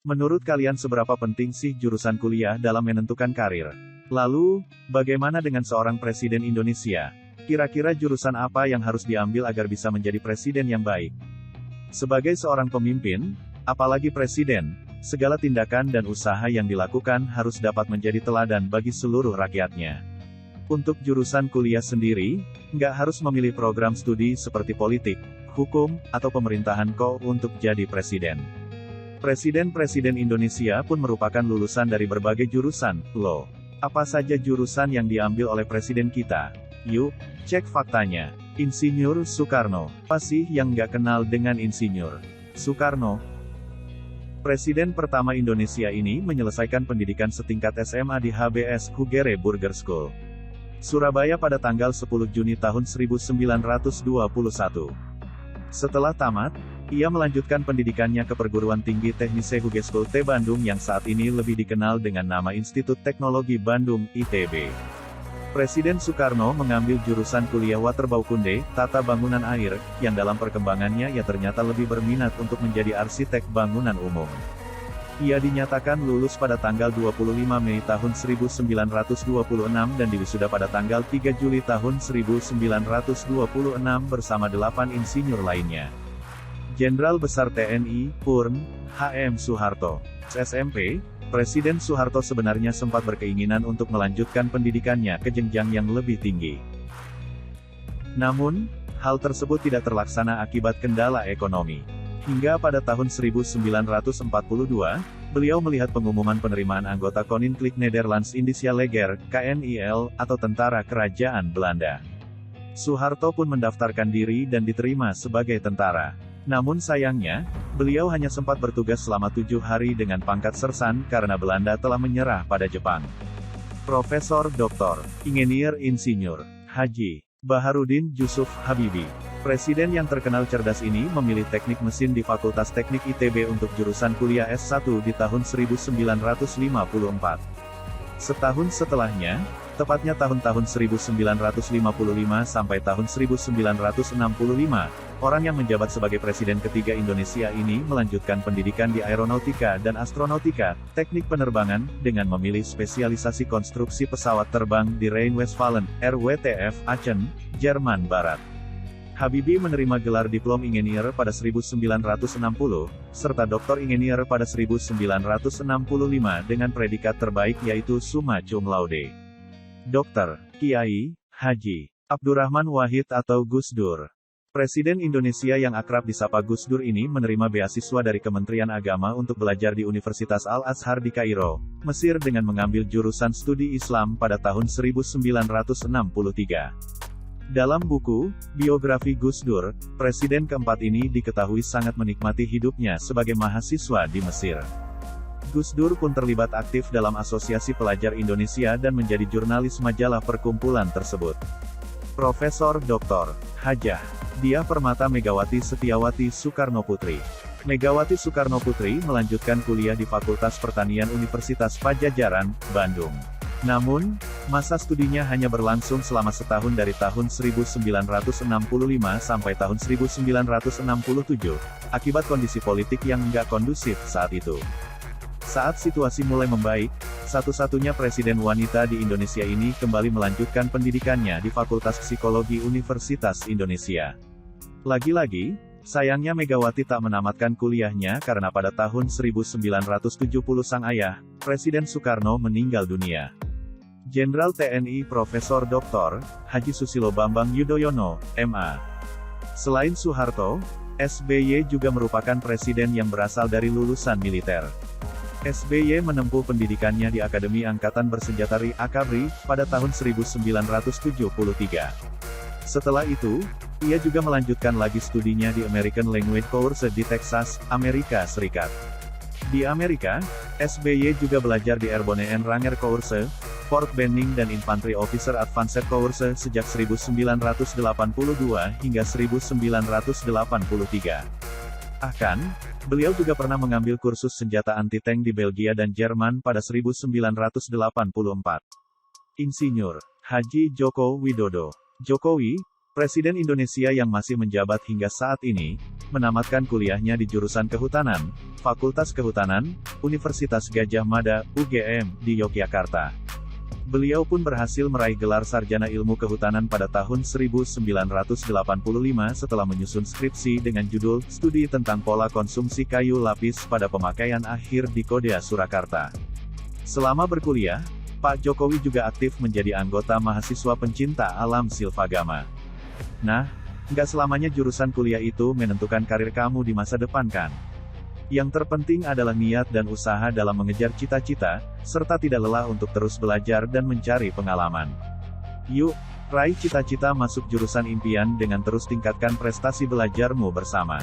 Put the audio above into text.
Menurut kalian seberapa penting sih jurusan kuliah dalam menentukan karir? Lalu, bagaimana dengan seorang presiden Indonesia? Kira-kira jurusan apa yang harus diambil agar bisa menjadi presiden yang baik? Sebagai seorang pemimpin, apalagi presiden, segala tindakan dan usaha yang dilakukan harus dapat menjadi teladan bagi seluruh rakyatnya. Untuk jurusan kuliah sendiri, nggak harus memilih program studi seperti politik, hukum, atau pemerintahan untuk jadi presiden. Presiden-presiden Indonesia pun merupakan lulusan dari berbagai jurusan, loh. Apa saja jurusan yang diambil oleh presiden kita? Yuk, cek faktanya. Insinyur Soekarno. Apa sih yang nggak kenal dengan Insinyur Soekarno? Presiden pertama Indonesia ini menyelesaikan pendidikan setingkat SMA di HBS Hugere Burger School, Surabaya pada tanggal 10 Juni tahun 1921. Setelah tamat, ia melanjutkan pendidikannya ke Perguruan Tinggi Teknik Hugeschool T Bandung yang saat ini lebih dikenal dengan nama Institut Teknologi Bandung, ITB. Presiden Soekarno mengambil jurusan kuliah Waterbaukunde, Tata Bangunan Air, yang dalam perkembangannya ia ternyata lebih berminat untuk menjadi arsitek bangunan umum. Ia dinyatakan lulus pada tanggal 25 Mei tahun 1926 dan diwisuda pada tanggal 3 Juli tahun 1926 bersama 8 insinyur lainnya. Jenderal Besar TNI, Purn, HM Soeharto. SMP, Presiden Soeharto sebenarnya sempat berkeinginan untuk melanjutkan pendidikannya ke jenjang yang lebih tinggi. Namun, hal tersebut tidak terlaksana akibat kendala ekonomi. Hingga pada tahun 1942, beliau melihat pengumuman penerimaan anggota Koninklijk Nederlands-Indische Leger, KNIL, atau Tentara Kerajaan Belanda. Soeharto pun mendaftarkan diri dan diterima sebagai tentara. Namun sayangnya, beliau hanya sempat bertugas selama 7 hari dengan pangkat sersan karena Belanda telah menyerah pada Jepang. Profesor Dr. Ingenieur Insinyur Haji Baharudin Jusuf Habibie. Presiden yang terkenal cerdas ini memilih teknik mesin di Fakultas Teknik ITB untuk jurusan kuliah S1 di tahun 1954. Setahun setelahnya, tepatnya tahun-tahun 1955 sampai tahun 1965, orang yang menjabat sebagai presiden ketiga Indonesia ini melanjutkan pendidikan di Aeronautika dan Astronautika, teknik penerbangan, dengan memilih spesialisasi konstruksi pesawat terbang di Rhein-Westfalen, RWTF, Aachen, Jerman Barat. Habibie menerima gelar diplom ingenieur pada 1960, serta doktor ingenieur pada 1965 dengan predikat terbaik yaitu summa cum laude. Dr. Kiai Haji Abdurrahman Wahid atau Gus Dur. Presiden Indonesia yang akrab disapa Gus Dur ini menerima beasiswa dari Kementerian Agama untuk belajar di Universitas Al-Azhar di Kairo, Mesir dengan mengambil jurusan studi Islam pada tahun 1963. Dalam buku, biografi Gus Dur, presiden keempat ini diketahui sangat menikmati hidupnya sebagai mahasiswa di Mesir. Gus Dur pun terlibat aktif dalam Asosiasi Pelajar Indonesia dan menjadi jurnalis majalah perkumpulan tersebut. Profesor Dr. Hajah Diah Permata Megawati Setiawati Soekarno Putri. Megawati Soekarno Putri melanjutkan kuliah di Fakultas Pertanian Universitas Padjadjaran, Bandung. Namun, masa studinya hanya berlangsung selama setahun dari tahun 1965 sampai tahun 1967, akibat kondisi politik yang nggak kondusif saat itu. Saat situasi mulai membaik, satu-satunya presiden wanita di Indonesia ini kembali melanjutkan pendidikannya di Fakultas Psikologi Universitas Indonesia. Lagi-lagi, sayangnya Megawati tak menamatkan kuliahnya karena pada tahun 1970 sang ayah, Presiden Soekarno meninggal dunia. Jenderal TNI Profesor Dr. Haji Susilo Bambang Yudhoyono, MA. Selain Soeharto, SBY juga merupakan presiden yang berasal dari lulusan militer. SBY menempuh pendidikannya di Akademi Angkatan Bersenjata RI Akabri pada tahun 1973. Setelah itu, ia juga melanjutkan lagi studinya di American Language Course di Texas, Amerika Serikat. Di Amerika, SBY juga belajar di Airborne and Ranger Course, Fort Benning dan Infantry Officer Advanced Course sejak 1982 hingga 1983. Bahkan, beliau juga pernah mengambil kursus senjata anti-tank di Belgia dan Jerman pada 1984. Insinyur Haji Joko Widodo. Jokowi, Presiden Indonesia yang masih menjabat hingga saat ini, menamatkan kuliahnya di jurusan Kehutanan, Fakultas Kehutanan, Universitas Gadjah Mada, UGM, di Yogyakarta. Beliau pun berhasil meraih gelar Sarjana Ilmu Kehutanan pada tahun 1985 setelah menyusun skripsi dengan judul Studi tentang Pola Konsumsi Kayu Lapis pada Pemakaian Akhir di Kodea Surakarta. Selama berkuliah, Pak Jokowi juga aktif menjadi anggota mahasiswa pencinta alam Silvagama. Nah, nggak selamanya jurusan kuliah itu menentukan karir kamu di masa depan kan? Yang terpenting adalah niat dan usaha dalam mengejar cita-cita, serta tidak lelah untuk terus belajar dan mencari pengalaman. Yuk, raih cita-cita masuk jurusan impian dengan terus tingkatkan prestasi belajarmu bersama